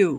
2।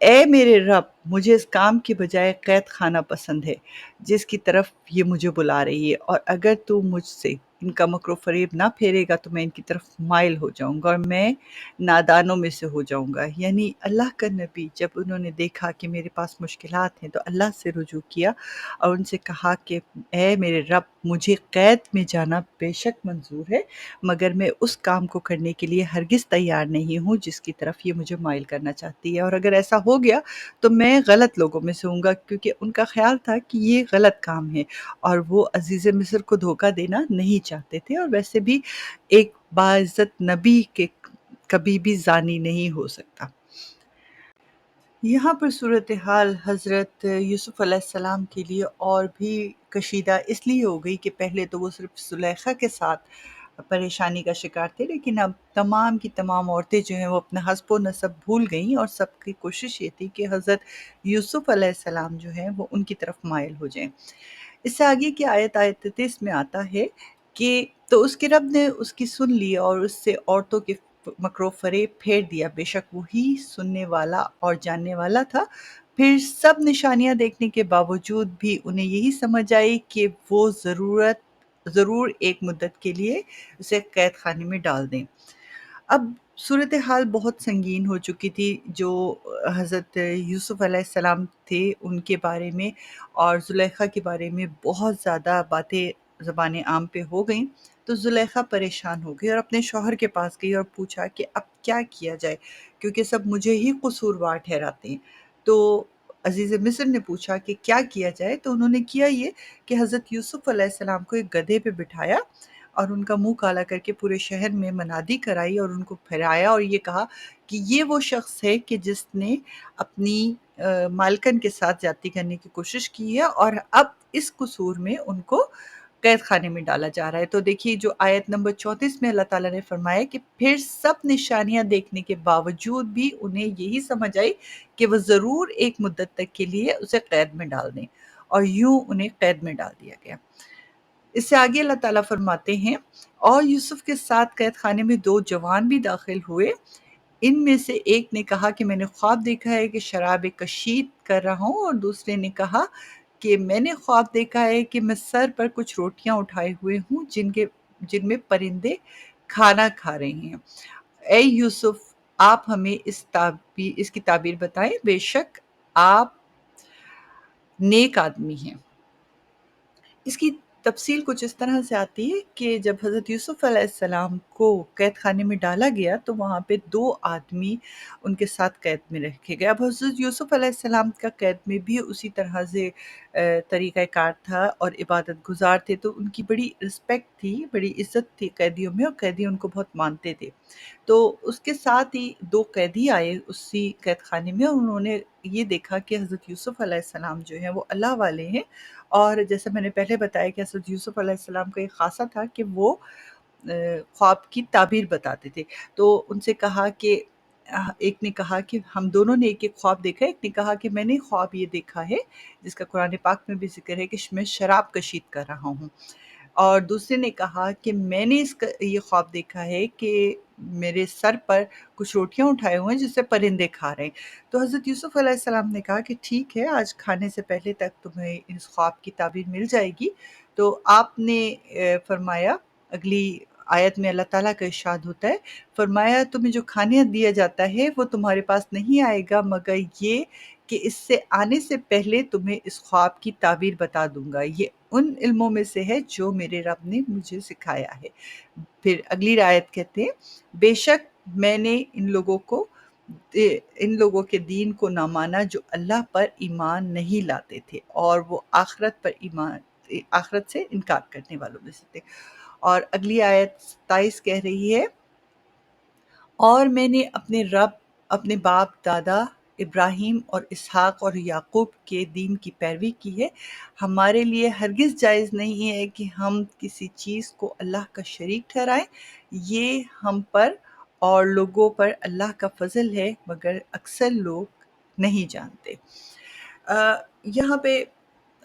اے میرے رب، مجھے اس کام کے بجائے قید خانہ پسند ہے جس کی طرف یہ مجھے بلا رہی ہے، اور اگر تو مجھ سے ان کا مکر و فریب نہ پھیرے گا تو میں ان کی طرف مائل ہو جاؤں گا اور میں نادانوں میں سے ہو جاؤں گا۔ یعنی اللہ کا نبی جب انہوں نے دیکھا کہ میرے پاس مشکلات ہیں تو اللہ سے رجوع کیا اور ان سے کہا کہ اے میرے رب، مجھے قید میں جانا بے شک منظور ہے، مگر میں اس کام کو کرنے کے لیے ہرگز تیار نہیں ہوں جس کی طرف یہ مجھے مائل کرنا چاہتی ہے، اور اگر ایسا ہو گیا تو میں غلط لوگوں میں سے ہوں گا، کیونکہ ان کا خیال تھا کہ یہ غلط کام ہے اور وہ عزیز مصر کو دھوکہ دینا نہیں چاہتے تھے، اور ویسے بھی ایک باعزت نبی کے کبھی بھی زانی نہیں ہو سکتا۔ یہاں پر صورتحال حضرت یوسف علیہ السلام کے لیے اور بھی کشیدہ اس لیے ہو گئی کہ پہلے تو وہ صرف زلیخا کے ساتھ پریشانی کا شکار تھے، لیکن اب تمام کی تمام عورتیں جو ہیں وہ اپنا حسب و نسب بھول گئیں، اور سب کی کوشش یہ تھی کہ حضرت یوسف علیہ السلام جو ہیں وہ ان کی طرف مائل ہو جائیں۔ اس سے آگے کی آیت 33 میں آتا ہے کہ تو اس کے رب نے اس کی سن لی اور اس سے عورتوں کے مکر و فریب پھیر دیا، بے شک وہی سننے والا اور جاننے والا تھا۔ پھر سب نشانیاں دیکھنے کے باوجود بھی انہیں یہی سمجھ آئی کہ وہ ضرور ایک مدت کے لیے اسے قید خانے میں ڈال دیں۔ اب صورتحال بہت سنگین ہو چکی تھی، جو حضرت یوسف علیہ السلام تھے ان کے بارے میں اور زلیخا کے بارے میں بہت زیادہ باتیں زبان عام پہ ہو گئیں، تو زلیخا پریشان ہو گئی اور اپنے شوہر کے پاس گئی اور پوچھا کہ اب کیا کیا جائے، کیونکہ سب مجھے ہی قصوروار ٹھہراتے ہیں۔ تو عزیز مصر نے پوچھا کہ کیا کیا جائے، تو انہوں نے کیا یہ کہ حضرت یوسف علیہ السلام کو ایک گدھے پہ بٹھایا اور ان کا منہ کالا کر کے پورے شہر میں منادی کرائی اور ان کو پھرایا اور یہ کہا کہ یہ وہ شخص ہے کہ جس نے اپنی مالکن کے ساتھ زیادتی کرنے کی کوشش کی ہے، اور اب اس قصور میں ان کو قید خانے میں ڈالا جا رہا ہے۔ تو دیکھیے جو آیت نمبر 34 میں اللہ تعالیٰ نے فرمایا کہ پھر سب نشانیاں دیکھنے کے باوجود بھی انہیں یہی سمجھ آئی کہ وہ ضرور ایک مدت تک کے لیے اسے قید میں ڈال دیں، اور یوں انہیں قید میں ڈال دیا گیا۔ اس سے آگے اللہ تعالیٰ فرماتے ہیں اور یوسف کے ساتھ قید خانے میں 2 جوان بھی داخل ہوئے، ان میں سے ایک نے کہا کہ میں نے خواب دیکھا ہے کہ شراب کشید کر رہا ہوں، اور دوسرے نے کہا کہ میں نے خواب دیکھا ہے کہ میں سر پر کچھ روٹیاں اٹھائے ہوئے ہوں جن میں پرندے کھانا کھا رہے ہیں۔ اے یوسف، آپ ہمیں اس کی تعبیر بتائیں، بے شک آپ نیک آدمی ہیں۔ اس کی تفصیل کچھ اس طرح سے آتی ہے کہ جب حضرت یوسف علیہ السلام کو قید خانے میں ڈالا گیا تو وہاں پہ 2 آدمی ان کے ساتھ قید میں رکھے گئے۔ اب حضرت یوسف علیہ السلام کا قید میں بھی اسی طرح سے طریقہ کار تھا اور عبادت گزار تھے، تو ان کی بڑی رسپیکٹ تھی، بڑی عزت تھی قیدیوں میں، اور قیدی ان کو بہت مانتے تھے۔ تو اس کے ساتھ ہی 2 قیدی آئے اسی قید خانے میں، اور انہوں نے یہ دیکھا کہ حضرت یوسف علیہ السلام جو ہیں وہ اللہ والے ہیں، اور جیسے میں نے پہلے بتایا کہ حضرت یوسف علیہ السلام کا ایک خاصہ تھا کہ وہ خواب کی تعبیر بتاتے تھے۔ تو ان سے کہا کہ ایک نے کہا کہ ہم دونوں نے ایک ایک خواب دیکھا ہے، ایک نے کہا کہ میں نے خواب یہ دیکھا ہے جس کا قرآن پاک میں بھی ذکر ہے کہ میں شراب کشید کر رہا ہوں، اور دوسرے نے کہا کہ میں نے یہ خواب دیکھا ہے کہ میرے سر پر کچھ روٹیاں اٹھائے ہوئے ہیں جس سے پرندے کھا رہے ہیں۔ تو حضرت یوسف علیہ السلام نے کہا کہ ٹھیک ہے، آج کھانے سے پہلے تک تمہیں اس خواب کی تعبیر مل جائے گی۔ تو آپ نے فرمایا، اگلی آیت میں اللہ تعالیٰ کا ارشاد ہوتا ہے، فرمایا تمہیں جو کھانے دیا جاتا ہے وہ تمہارے پاس نہیں آئے گا مگر یہ کہ اس سے آنے سے پہلے تمہیں اس خواب کی تعبیر بتا دوں گا، یہ ان علموں میں سے ہے جو میرے رب نے مجھے سکھایا ہے۔ پھر اگلی آیت کہتے ہیں، بے شک میں نے ان لوگوں کے دین کو نہ مانا جو اللہ پر ایمان نہیں لاتے تھے اور وہ آخرت سے انکار کرنے والوں میں سے تھے۔ اور اگلی آیت 27 کہہ رہی ہے، اور میں نے اپنے باپ دادا ابراہیم اور اسحاق اور یعقوب کے دین کی پیروی کی ہے، ہمارے لیے ہرگز جائز نہیں ہے کہ ہم کسی چیز کو اللہ کا شریک ٹھہرائیں، یہ ہم پر اور لوگوں پر اللہ کا فضل ہے مگر اکثر لوگ نہیں جانتے۔ یہاں پہ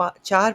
4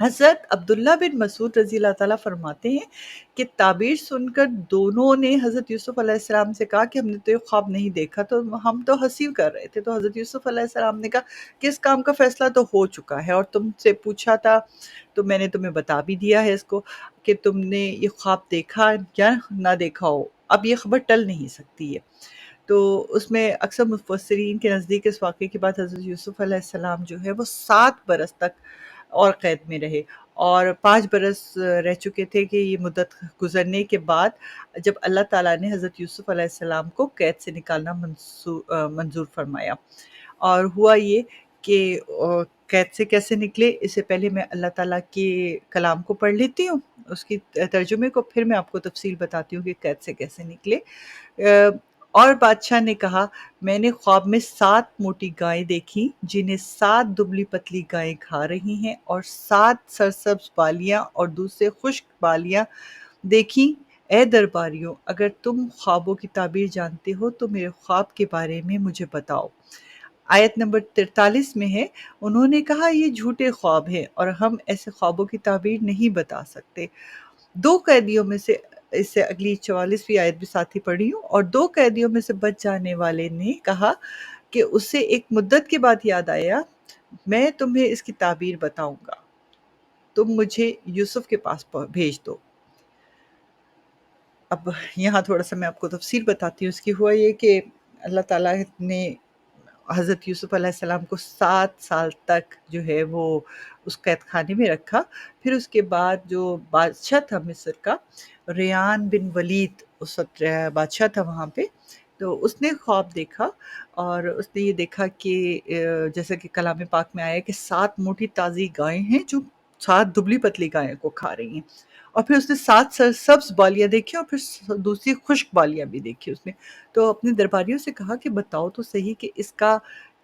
حضرت عبداللہ بن مسعود رضی اللہ تعالیٰ فرماتے ہیں کہ تعبیر سن کر دونوں نے حضرت یوسف علیہ السلام سے کہا کہ ہم نے تو یہ خواب نہیں دیکھا، تو ہم تو ہنسی کر رہے تھے۔ تو حضرت یوسف علیہ السلام نے کہا کہ اس کام کا فیصلہ تو ہو چکا ہے، اور تم سے پوچھا تھا تو میں نے تمہیں بتا بھی دیا ہے اس کو، کہ تم نے یہ خواب دیکھا یا نہ دیکھا ہو، اب یہ خبر ٹل نہیں سکتی ہے۔ تو اس میں اکثر مفسرین کے نزدیک اس واقعے کے بعد حضرت یوسف علیہ السلام جو ہے وہ 7 برس تک اور قید میں رہے، اور 5 برس رہ چکے تھے کہ یہ مدت گزرنے کے بعد جب اللہ تعالیٰ نے حضرت یوسف علیہ السلام کو قید سے نکالنا منظور فرمایا۔ اور ہوا یہ کہ قید سے کیسے نکلے، اس سے پہلے میں اللہ تعالیٰ کے کلام کو پڑھ لیتی ہوں، اس کی ترجمے کو، پھر میں آپ کو تفصیل بتاتی ہوں کہ قید سے کیسے نکلے۔ اور بادشاہ نے کہا، میں نے خواب میں 7 موٹی گائیں دیکھی جنہیں 7 دبلی پتلی گائیں کھا رہی ہیں، اور 7 سرسبز بالیاں اور دوسرے خشک بالیاں دیکھیں۔ اے درباریوں، اگر تم خوابوں کی تعبیر جانتے ہو تو میرے خواب کے بارے میں مجھے بتاؤ۔ آیت نمبر 43 میں ہے، انہوں نے کہا یہ جھوٹے خواب ہیں اور ہم ایسے خوابوں کی تعبیر نہیں بتا سکتے۔ 2 قیدیوں میں سے، اس سے اگلی 44ویں آیت بھی ساتھ ہی پڑھی ہوں، اور 2 قیدیوں میں سے بچ جانے والے نے کہا کہ اسے ایک مدت کے بعد یاد آیا، میں تمہیں اس کی تعبیر بتاؤں گا، تم مجھے یوسف کے پاس بھیج دو۔ اب یہاں تھوڑا سا میں آپ کو تفصیل بتاتی ہوں۔ اس کی ہوا یہ کہ اللہ تعالیٰ نے حضرت یوسف علیہ السلام کو 7 سال تک جو ہے وہ اس قید خانے میں رکھا۔ پھر اس کے بعد جو بادشاہ تھا مصر کا، ریان بن ولید اس وقت بادشاہ تھا وہاں پہ، تو اس نے خواب دیکھا، اور اس نے یہ دیکھا کہ جیسا کہ کلام پاک میں آیا ہے کہ 7 موٹی تازی گائیں ہیں جو 7 دبلی پتلی گائیں کو کھا رہی ہیں، اور پھر اس نے 7 سبز بالیاں دیکھی، اور پھر دوسری خشک بالیاں بھی دیکھی اس نے۔ تو اپنے درباریوں سے کہا کہ بتاؤ تو صحیح کہ اس کا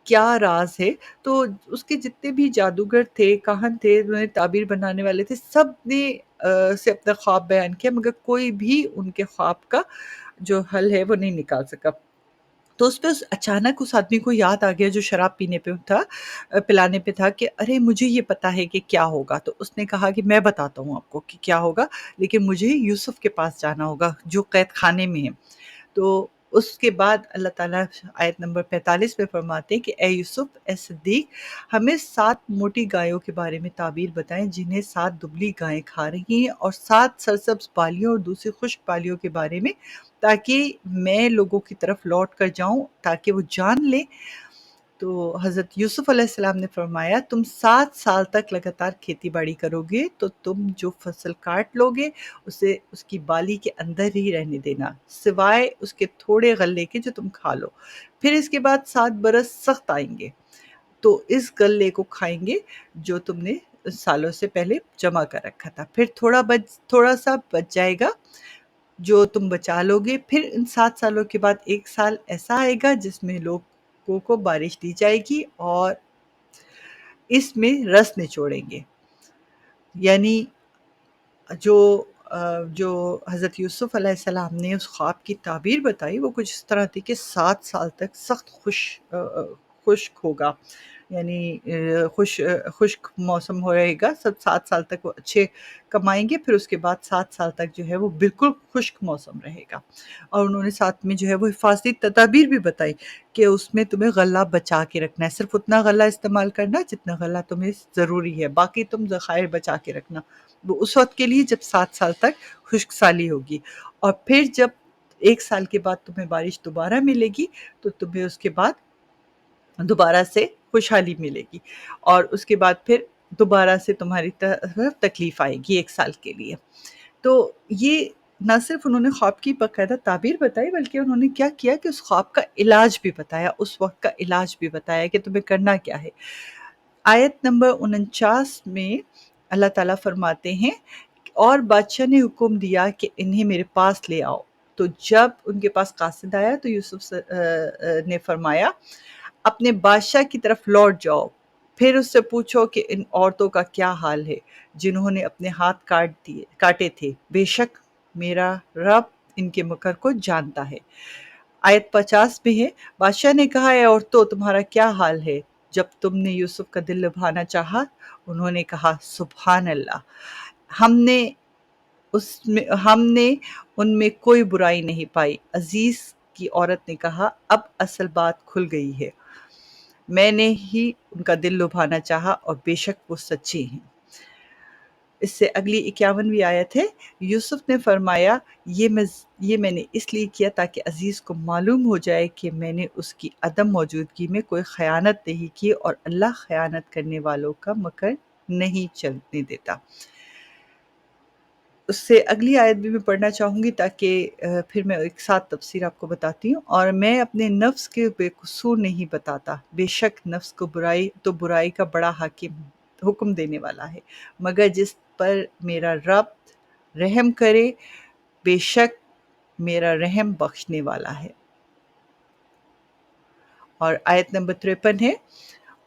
کیا راز ہے۔ تو اس کے جتنے بھی جادوگر تھے، کاہن تھے، انہوں نے تعبیر بنانے والے تھے، سب نے سے اپنا خواب بیان کیا، مگر کوئی بھی ان کے خواب کا جو حل ہے وہ نہیں نکال سکا۔ تو اس پہ اچانک اس آدمی کو یاد آ گیا جو شراب پینے پہ تھا، پلانے پہ تھا، کہ ارے مجھے یہ پتا ہے کہ کیا ہوگا۔ تو اس نے کہا کہ میں بتاتا ہوں آپ کو کہ کیا ہوگا، لیکن مجھے یوسف کے پاس جانا ہوگا جو قید خانے میں ہے۔ تو اس کے بعد اللہ تعالیٰ آیت نمبر 45 میں فرماتے ہیں کہ اے یوسف، اے صدیق، ہمیں 7 موٹی گایوں کے بارے میں تعبیر بتائیں جنہیں 7 دبلی گائیں کھا رہی ہیں، اور 7 سرسبز بالیوں اور دوسری خشک بالیوں کے بارے میں، تاکہ میں لوگوں کی طرف لوٹ کر جاؤں تاکہ وہ جان لیں۔ تو حضرت یوسف علیہ السلام نے فرمایا، تم 7 سال تک لگاتار کھیتی باڑی کرو گے، تو تم جو فصل کاٹ لو گے اسے اس کی بالی کے اندر ہی رہنے دینا، سوائے اس کے تھوڑے غلے کے جو تم کھا لو۔ پھر اس کے بعد 7 برس سخت آئیں گے، تو اس غلے کو کھائیں گے جو تم نے سالوں سے پہلے جمع کر رکھا تھا۔ پھر تھوڑا سا بچ جائے گا جو تم بچا لو گے۔ پھر ان 7 سالوں کے بعد 1 سال ایسا آئے گا جس میں لوگوں کو بارش دی جائے گی اور اس میں رس نچوڑیں گے۔ یعنی جو جو حضرت یوسف علیہ السلام نے اس خواب کی تعبیر بتائی وہ کچھ اس طرح تھی کہ 7 سال تک سخت خشک ہوگا، یعنی خشک موسم ہو رہے گا، 7 سال تک وہ اچھے کمائیں گے، پھر اس کے بعد 7 سال تک جو ہے وہ بالکل خشک موسم رہے گا۔ اور انہوں نے ساتھ میں جو ہے وہ حفاظتی تدابیر بھی بتائی کہ اس میں تمہیں غلہ بچا کے رکھنا ہے، صرف اتنا غلہ استعمال کرنا جتنا غلہ تمہیں ضروری ہے، باقی تم ذخائر بچا کے رکھنا، وہ اس وقت کے لیے جب 7 سال تک خشک سالی ہوگی، اور پھر جب 1 سال کے بعد تمہیں بارش دوبارہ ملے گی تو تمہیں اس کے بعد دوبارہ سے خوشحالی ملے گی، اور اس کے بعد پھر دوبارہ سے تمہاری طرف تکلیف آئے گی 1 سال کے لیے۔ تو یہ نہ صرف انہوں نے خواب کی باقاعدہ تعبیر بتائی، بلکہ انہوں نے کیا کیا کہ اس خواب کا علاج بھی بتایا، اس وقت کا علاج بھی بتایا کہ تمہیں کرنا کیا ہے۔ آیت نمبر 49 میں اللہ تعالیٰ فرماتے ہیں، اور بادشاہ نے حکم دیا کہ انہیں میرے پاس لے آؤ۔ تو جب ان کے پاس قاصد آیا تو یوسف نے فرمایا، اپنے بادشاہ کی طرف لوٹ جاؤ، پھر اس سے پوچھو کہ ان عورتوں کا کیا حال ہے جنہوں نے اپنے ہاتھ کاٹے تھے، بے شک میرا رب ان کے مکر کو جانتا ہے۔ آیت 50 میں ہے، بادشاہ نے کہا، اے عورتوں، تمہارا کیا حال ہے جب تم نے یوسف کا دل لبھانا چاہا، انہوں نے کہا سبحان اللہ، ہم نے ہم نے ان میں کوئی برائی نہیں پائی۔ عزیز کی عورت نے کہا اب اصل بات کھل گئی ہے، میں نے ہی ان کا دل لبھانا چاہا اور بے شک وہ سچے ہیں۔ اس سے اگلی 51ویں آیت ہے، یوسف نے فرمایا یہ میں نے اس لیے کیا تاکہ عزیز کو معلوم ہو جائے کہ میں نے اس کی عدم موجودگی میں کوئی خیانت نہیں کی اور اللہ خیانت کرنے والوں کا مکر نہیں چلنے دیتا۔ اس سے اگلی آیت بھی میں پڑھنا چاہوں گی تاکہ پھر میں ایک ساتھ تفسیر آپ کو بتاتی ہوں۔ اور میں اپنے نفس کے بے قصور نہیں بتاتا، بے شک نفس کو برائی کا بڑا حکم دینے والا ہے، مگر جس پر میرا رب رحم کرے، بے شک میرا رحم بخشنے والا ہے۔ اور آیت نمبر 53 ہے،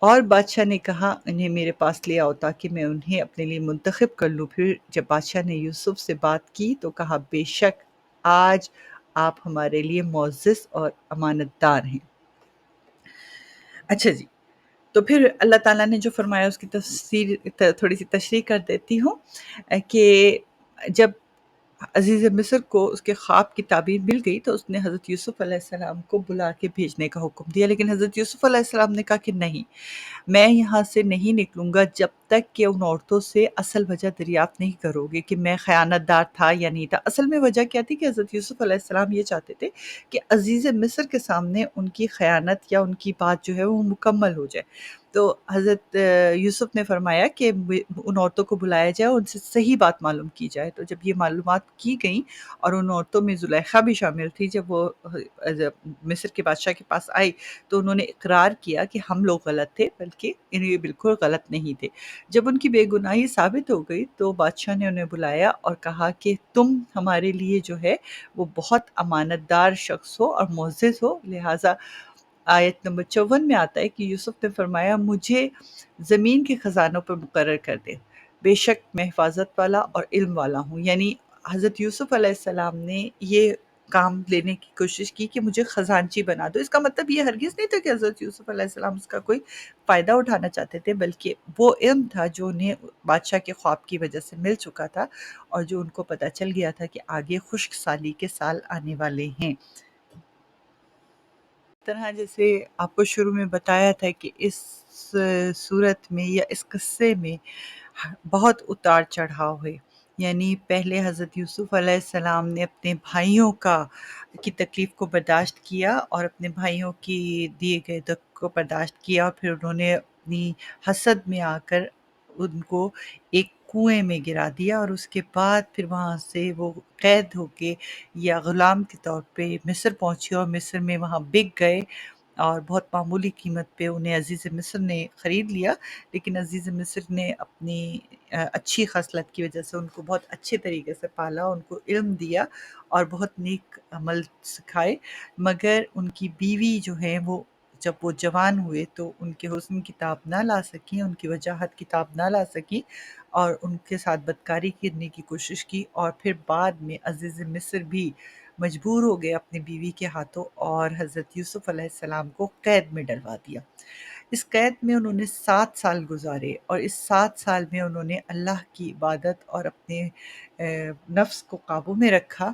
اور بادشاہ نے کہا انہیں میرے پاس لے آؤ تاکہ میں انہیں اپنے لیے منتخب کر لوں۔ پھر جب بادشاہ نے یوسف سے بات کی تو کہا بے شک آج آپ ہمارے لیے معزز اور امانت دار ہیں۔ اچھا جی، تو پھر اللہ تعالیٰ نے جو فرمایا اس کی تھوڑی سی تشریح کر دیتی ہوں کہ جب عزیز مصر کو اس کے خواب کی تعبیر مل گئی تو اس نے حضرت یوسف علیہ السلام کو بلا کے بھیجنے کا حکم دیا، لیکن حضرت یوسف علیہ السلام نے کہا کہ نہیں، میں یہاں سے نہیں نکلوں گا جب تک کہ ان عورتوں سے اصل وجہ دریافت نہیں کرو گے کہ میں خیانت دار تھا یا نہیں تھا۔ اصل میں وجہ کیا تھی کہ حضرت یوسف علیہ السلام یہ چاہتے تھے کہ عزیز مصر کے سامنے ان کی خیانت یا ان کی بات جو ہے وہ مکمل ہو جائے۔ تو حضرت یوسف نے فرمایا کہ ان عورتوں کو بلایا جائے، ان سے صحیح بات معلوم کی جائے۔ تو جب یہ معلومات کی گئیں اور ان عورتوں میں زلیخا بھی شامل تھی، جب وہ مصر کے بادشاہ کے پاس آئی تو انہوں نے اقرار کیا کہ ہم لوگ غلط تھے، بلکہ یہ بالکل غلط نہیں تھے۔ جب ان کی بے گناہی ثابت ہو گئی تو بادشاہ نے انہیں بلایا اور کہا کہ تم ہمارے لیے جو ہے وہ بہت امانت دار شخص ہو اور معزز ہو، لہٰذا آیت نمبر 54 میں آتا ہے کہ یوسف نے فرمایا مجھے زمین کے خزانوں پر مقرر کر دے، بے شک میں حفاظت والا اور علم والا ہوں۔ یعنی حضرت یوسف علیہ السلام نے یہ کام لینے کی کوشش کی کہ مجھے خزانچی بنا دو۔ اس کا مطلب یہ ہرگز نہیں تھا کہ حضرت یوسف علیہ السلام اس کا کوئی فائدہ اٹھانا چاہتے تھے، بلکہ وہ علم تھا جو انہیں بادشاہ کے خواب کی وجہ سے مل چکا تھا اور جو ان کو پتہ چل گیا تھا کہ آگے خشک سالی کے سال آنے والے ہیں۔ طرح جیسے آپ کو شروع میں بتایا تھا کہ اس صورت میں یا اس قصے میں بہت اتار چڑھاؤ ہے، یعنی پہلے حضرت یوسف علیہ السلام نے اپنے بھائیوں کی تکلیف کو برداشت کیا اور اپنے بھائیوں کی دیے گئے دکھ کو برداشت کیا، اور پھر انہوں نے اپنی حسد میں آ کر ان کو ایک کنویں میں گرا دیا، اور اس کے بعد پھر وہاں سے وہ قید ہو کے یا غلام کے طور پہ مصر پہنچے اور مصر میں وہاں بک گئے، اور بہت معمولی قیمت پہ انہیں عزیز مصر نے خرید لیا۔ لیکن عزیز مصر نے اپنی اچھی خصلت کی وجہ سے ان کو بہت اچھے طریقے سے پالا، ان کو علم دیا اور بہت نیک عمل سکھائے، مگر ان کی بیوی جو ہیں وہ جب وہ جوان ہوئے تو ان کے حسن کتاب نہ لا سکیں، ان کی وجاہت کتاب نہ لا سکیں اور ان کے ساتھ بدکاری کرنے کی کوشش کی، اور پھر بعد میں عزیز مصر بھی مجبور ہو گئے اپنی بیوی کے ہاتھوں اور حضرت یوسف علیہ السلام کو قید میں ڈلوا دیا۔ اس قید میں انہوں نے 7 سال گزارے، اور اس 7 سال میں انہوں نے اللہ کی عبادت اور اپنے نفس کو قابو میں رکھا،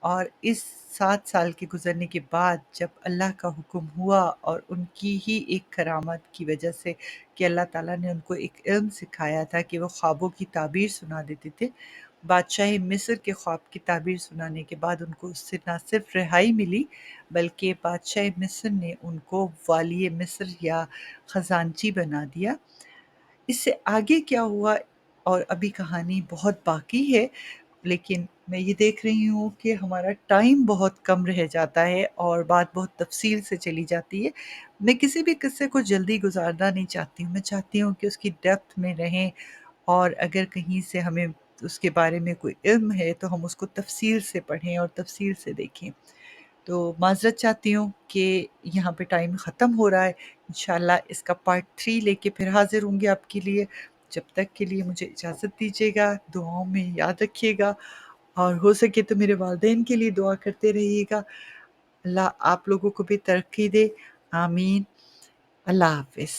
اور اس 7 سال کے گزرنے کے بعد جب اللہ کا حکم ہوا اور ان کی ہی ایک کرامت کی وجہ سے کہ اللہ تعالیٰ نے ان کو ایک علم سکھایا تھا کہ وہ خوابوں کی تعبیر سنا دیتے تھے، بادشاہ مصر کے خواب کی تعبیر سنانے کے بعد ان کو اس سے نہ صرف رہائی ملی بلکہ بادشاہ مصر نے ان کو والی مصر یا خزانچی بنا دیا۔ اس سے آگے کیا ہوا اور ابھی کہانی بہت باقی ہے، لیکن میں یہ دیکھ رہی ہوں کہ ہمارا ٹائم بہت کم رہ جاتا ہے اور بات بہت تفصیل سے چلی جاتی ہے۔ میں کسی بھی قصے کو جلدی گزارنا نہیں چاہتی ہوں، میں چاہتی ہوں کہ اس کی ڈیپتھ میں رہیں، اور اگر کہیں سے ہمیں اس کے بارے میں کوئی علم ہے تو ہم اس کو تفصیل سے پڑھیں اور تفصیل سے دیکھیں۔ تو معذرت چاہتی ہوں کہ یہاں پہ ٹائم ختم ہو رہا ہے، انشاءاللہ اس کا پارٹ 3 لے کے پھر حاضر ہوں گے آپ کے لیے۔ جب تک کے لیے مجھے اجازت دیجیے گا، دعاؤں میں یاد رکھیے گا، اور ہو سکے تو میرے والدین کے لیے دعا کرتے رہیے گا۔ اللہ آپ لوگوں کو بھی ترقی دے، آمین۔ اللہ حافظ۔